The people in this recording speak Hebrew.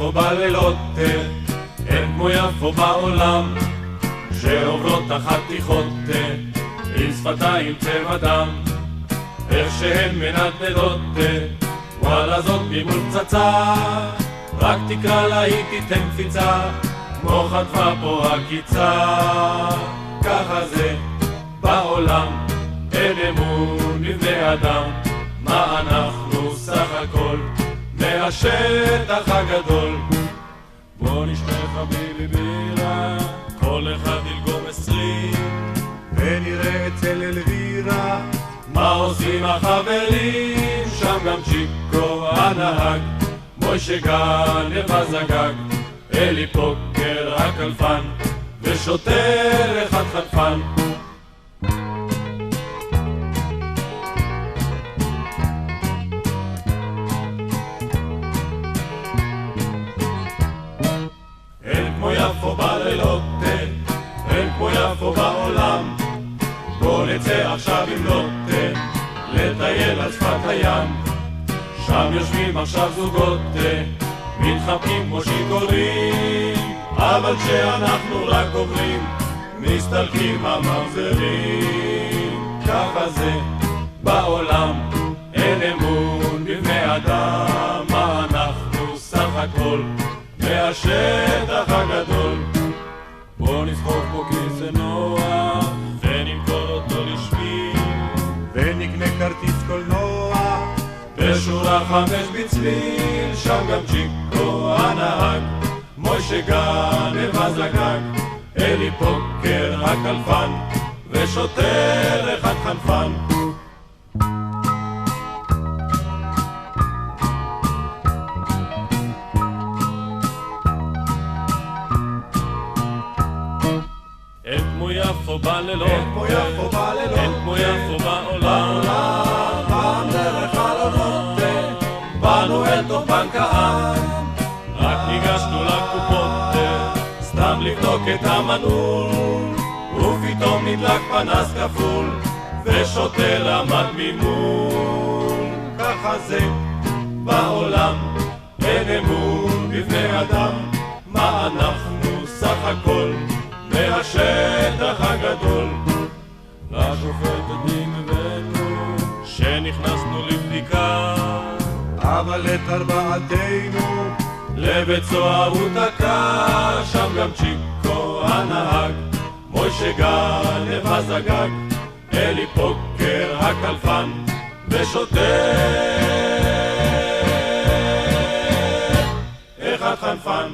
יפו בלילות, אין כמו יפו בעולם, שעוברות החתיכות עם שפתיים צבע דם, איך שהן מנדנדות, וואלה זאת ממול פצצה, רק תקרא לה היא תיתן קפיצה, כמו חטפה פה הקיצה. ככה זה בעולם, אין אמון בבני אדם, מה אנחנו סך הכל מהשטח הגדול. בוא נשתה חביבי בירה, כל אחד ילגום 20, ונראה אצל אלווירה מה עושים החברים. שם גם צ'יקו הנהג, מוישה גנב הזגג, אלי פוקר הקלפן, ושוטר אחד חנפן. אין כמו יפו בלילות, אין כמו יפו בעולם, בוא נצא עכשיו עם לוט, לטייל על שפת הים. שם יושבים עכשיו זוגות, מתחבקים כמו שיכורים, אבל כשאנחנו רק עוברים, מסתלקים הממזרים. ככה זה בעולם, אין אמון בבני אדם, מה אנחנו סך הכל מהשטח הגדול. בוא נסחוב פה כיסא נוח, ונמכור אותו לשביל, ונקנה כרטיס קולנוע בשורה 5 בצליל. שם גם צ'יקו הנהג, מוישה גנב הזגג, אלי פוקר הקלפן, ושוטר אחד חנפן. אין כמו יפו בלילות, אין כמו יפו בלילות, אין כמו יפו בעולם, פעם דרך חלונות, באנו אל תוך בנק העם, רק ניגשנו לקופות, סתם לבדוק את המנעול, ופתאום נדלק פנס כפול, ושוטר עמד ממול. ככה זה בעולם, אין אמון בבני אדם, מה אנחנו סך הכל מהשטח הגדול. לשופט עדים הבאנו, שנכנסנו לבדיקה, אבל את ארבעתנו לבית סוהר הוא תקע. שם גם צ'יקו הנהג, מוישה גנב הזגג, אלי פוקר הקלפן, ושוטר אחד חנפן.